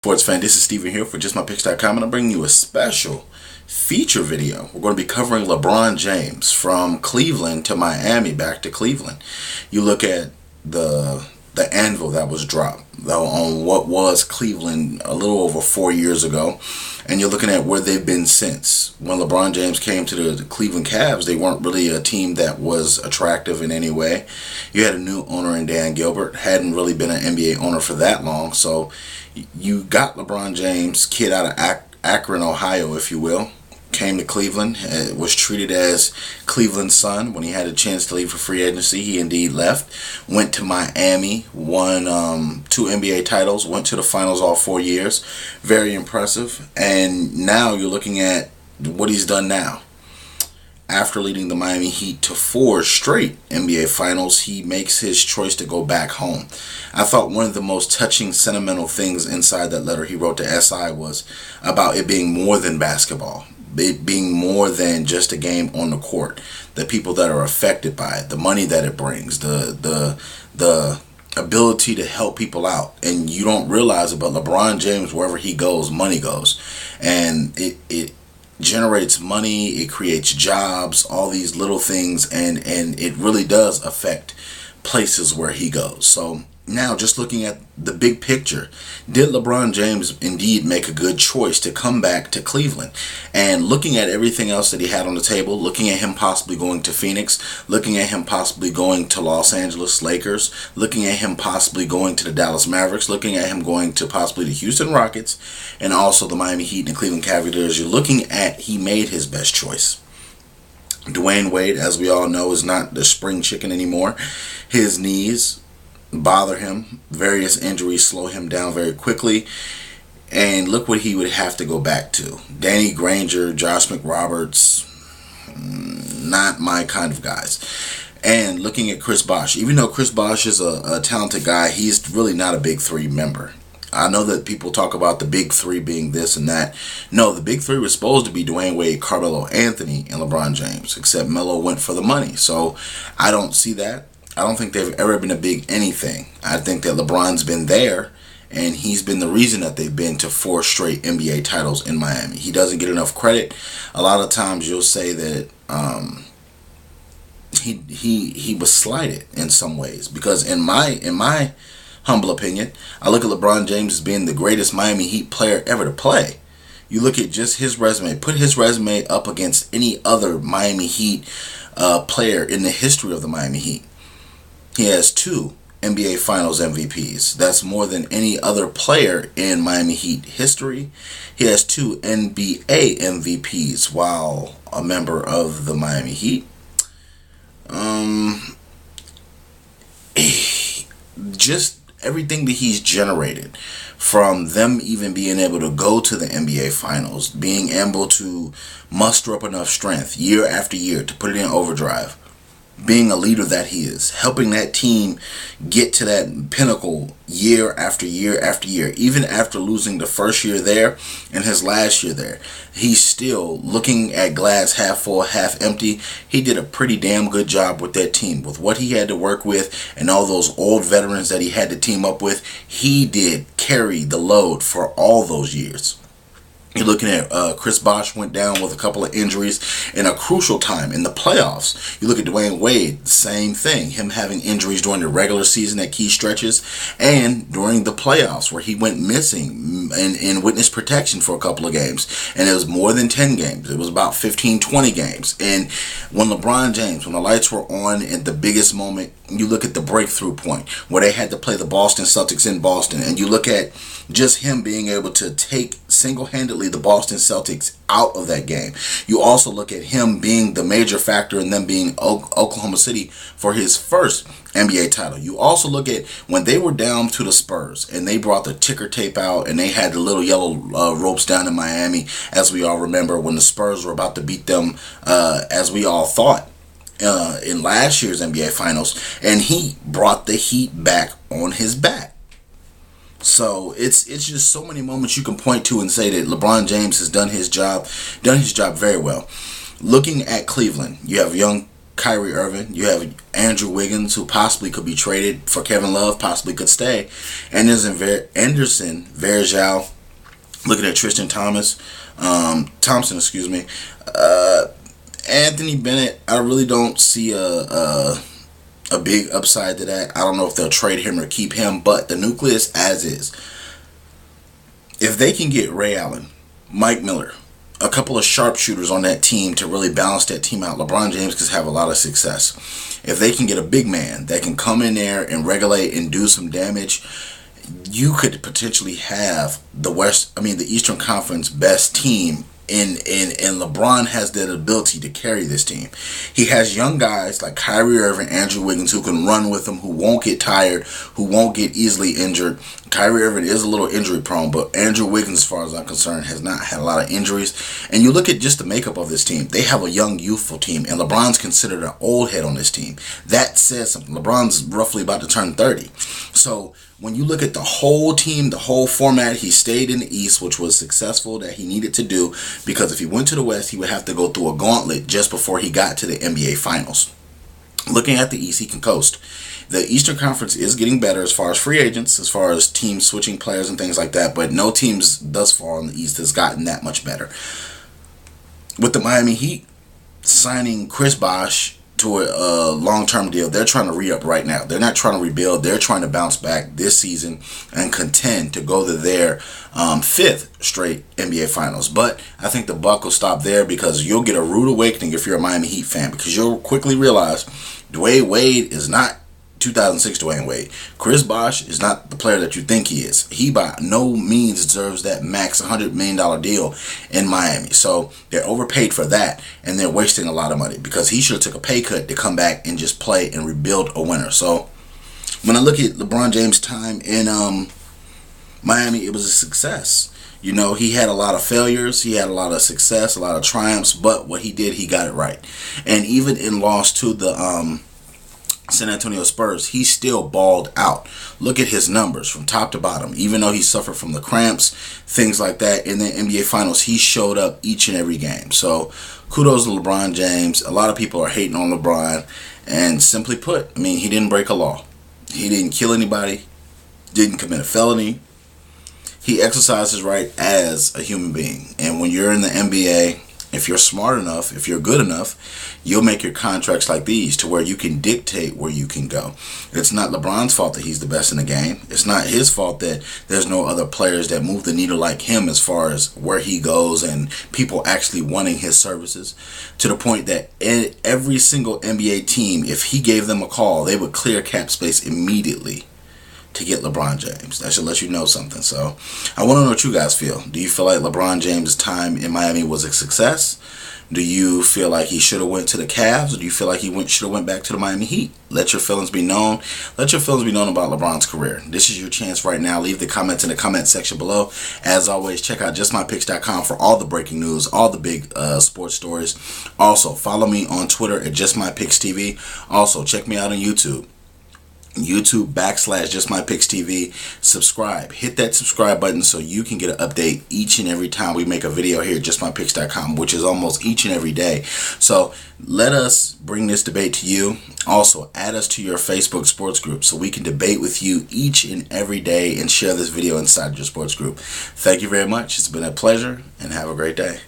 Sports fan, this is Steven here for JustMyPicks.com, and I'm bringing you a special feature video. We're going to be covering LeBron James from Cleveland to Miami, back to Cleveland. You look at the anvil that was dropped on what was Cleveland a little over 4 years ago, and you're looking at where they've been since. When LeBron James came to the Cleveland Cavs, they weren't really a team that was attractive in any way. You had a new owner in Dan Gilbert, hadn't really been an NBA owner for that long, so you got LeBron James, kid out of Akron, Ohio, if you will, came to Cleveland, was treated as Cleveland's son. When he had a chance to leave for free agency, he indeed left. Went to Miami, won 2 NBA titles, went to the finals all 4 years. Very impressive. And now you're looking at what he's done now. After leading the Miami Heat to 4 straight NBA finals, he makes his choice to go back home. I thought one of the most touching, sentimental things inside that letter he wrote to SI was about it being more than basketball. It being more than just a game on the court. The people that are affected by it, the money that it brings, the ability to help people out. And you don't realize it, but LeBron James, wherever he goes, money goes. And it generates money, it creates jobs, all these little things, and it really does affect places where he goes. So now, just looking at the big picture, did LeBron James indeed make a good choice to come back to Cleveland? And looking at everything else that he had on the table, looking at him possibly going to Phoenix, looking at him possibly going to Los Angeles Lakers, looking at him possibly going to the Dallas Mavericks, looking at him going to possibly the Houston Rockets, and also the Miami Heat and Cleveland Cavaliers, you're looking at he made his best choice. Dwayne Wade, as we all know, is not the spring chicken anymore. His knees bother him. Various injuries slow him down very quickly. And look what he would have to go back to. Danny Granger, Josh McRoberts, not my kind of guys. And looking at Chris Bosh, even though Chris Bosh is a talented guy, he's really not a big three member. I know that people talk about the big three being this and that. No, the big three was supposed to be Dwayne Wade, Carmelo Anthony, and LeBron James, except Melo went for the money. So I don't see that. I don't think they've ever been a big anything. I think that LeBron's been there, and he's been the reason that they've been to 4 straight NBA titles in Miami. He doesn't get enough credit. A lot of times you'll say that he was slighted in some ways, because in my humble opinion, I look at LeBron James as being the greatest Miami Heat player ever to play. You look at just his resume, put his resume up against any other Miami Heat player in the history of the Miami Heat. He has 2 NBA Finals MVPs. That's more than any other player in Miami Heat history. He has 2 NBA MVPs while a member of the Miami Heat. Just everything that he's generated, from them even being able to go to the NBA Finals, being able to muster up enough strength year after year to put it in overdrive, being a leader that he is, helping that team get to that pinnacle year after year after year. Even after losing the first year there and his last year there, he's still looking at glass half full, half empty. He did a pretty damn good job with that team. With what he had to work with and all those old veterans that he had to team up with, he did carry the load for all those years. You're looking at Chris Bosh went down with a couple of injuries in a crucial time in the playoffs. You look at Dwayne Wade, same thing. Him having injuries during the regular season at key stretches and during the playoffs, where he went missing in witness protection for a couple of games. And it was more than 10 games. It was about 15, 20 games. And when LeBron James, when the lights were on at the biggest moment, you look at the breakthrough point where they had to play the Boston Celtics in Boston, and you look at just him being able to take single-handedly the Boston Celtics out of that game. You also look at him being the major factor in them being Oklahoma City for his first NBA title. You also look at when they were down to the Spurs and they brought the ticker tape out and they had the little yellow ropes down in Miami, as we all remember, when the Spurs were about to beat them, as we all thought, in last year's NBA Finals, and he brought the Heat back on his back. So it's just so many moments you can point to and say that LeBron James has done his job very well. Looking at Cleveland, you have young Kyrie Irving. You have Andrew Wiggins, who possibly could be traded for Kevin Love, possibly could stay. And there's Anderson Varejao. Looking at Tristan Thompson, excuse me. Anthony Bennett, I really don't see a big upside to that. I don't know if they'll trade him or keep him, but the nucleus as is. If they can get Ray Allen, Mike Miller, a couple of sharpshooters on that team to really balance that team out, LeBron James could have a lot of success. If they can get a big man that can come in there and regulate and do some damage, you could potentially have the Eastern Conference best team. And LeBron has that ability to carry this team. He has young guys like Kyrie Irving, Andrew Wiggins, who can run with him, who won't get tired, who won't get easily injured. Kyrie Irving is a little injury prone, but Andrew Wiggins, as far as I'm concerned, has not had a lot of injuries. And you look at just the makeup of this team. They have a young, youthful team, and LeBron's considered an old head on this team. That says something. LeBron's roughly about to turn 30. So when you look at the whole team, the whole format, he stayed in the East, which was successful that he needed to do, because if he went to the West, he would have to go through a gauntlet just before he got to the NBA Finals. Looking at the East, he can coast. The Eastern Conference is getting better as far as free agents, as far as teams switching players and things like that, but no teams thus far in the East has gotten that much better. With the Miami Heat signing Chris Bosh to a long-term deal, they're trying to re-up right now. They're not trying to rebuild. They're trying to bounce back this season and contend to go to their fifth straight NBA Finals. But I think the buck will stop there, because you'll get a rude awakening if you're a Miami Heat fan, because you'll quickly realize Dwayne Wade is not 2006 Dwayne Wade. Chris Bosh is not the player that you think he is. He by no means deserves that max $100 million deal in Miami. So they're overpaid for that, and they're wasting a lot of money, because he should have took a pay cut to come back and just play and rebuild a winner. So when I look at LeBron James' time in Miami, it was a success. You know, he had a lot of failures, he had a lot of success, a lot of triumphs, but what he did, he got it right. And even in loss to the San Antonio Spurs, he still balled out. Look at his numbers from top to bottom. Even though he suffered from the cramps, things like that, in the NBA Finals, he showed up each and every game. So kudos to LeBron James. A lot of people are hating on LeBron, and simply put, I mean, he didn't break a law. He didn't kill anybody, didn't commit a felony. He exercised his right as a human being. And when you're in the NBA, if you're smart enough, if you're good enough, you'll make your contracts like these to where you can dictate where you can go. It's not LeBron's fault that he's the best in the game. It's not his fault that there's no other players that move the needle like him as far as where he goes and people actually wanting his services, to the point that every single NBA team, if he gave them a call, they would clear cap space immediately to get LeBron James. That should let you know something. So I want to know what you guys feel. Do you feel like LeBron James' time in Miami was a success? Do you feel like he should have went to the Cavs, or do you feel like he should have went back to the Miami Heat? Let your feelings be known. Let your feelings be known about LeBron's career. This is your chance right now. Leave the comments in the comment section below. As always, check out justmypicks.com for all the breaking news, all the big sports stories. Also, follow me on Twitter at justmypickstv. Also, check me out on YouTube. YouTube.com/JustMyPicksTV. Subscribe. Hit that subscribe button so you can get an update each and every time we make a video here at JustMyPicks.com, which is almost each and every day. So let us bring this debate to you. Also, add us to your Facebook sports group so we can debate with you each and every day and share this video inside your sports group. Thank you very much. It's been a pleasure, and have a great day.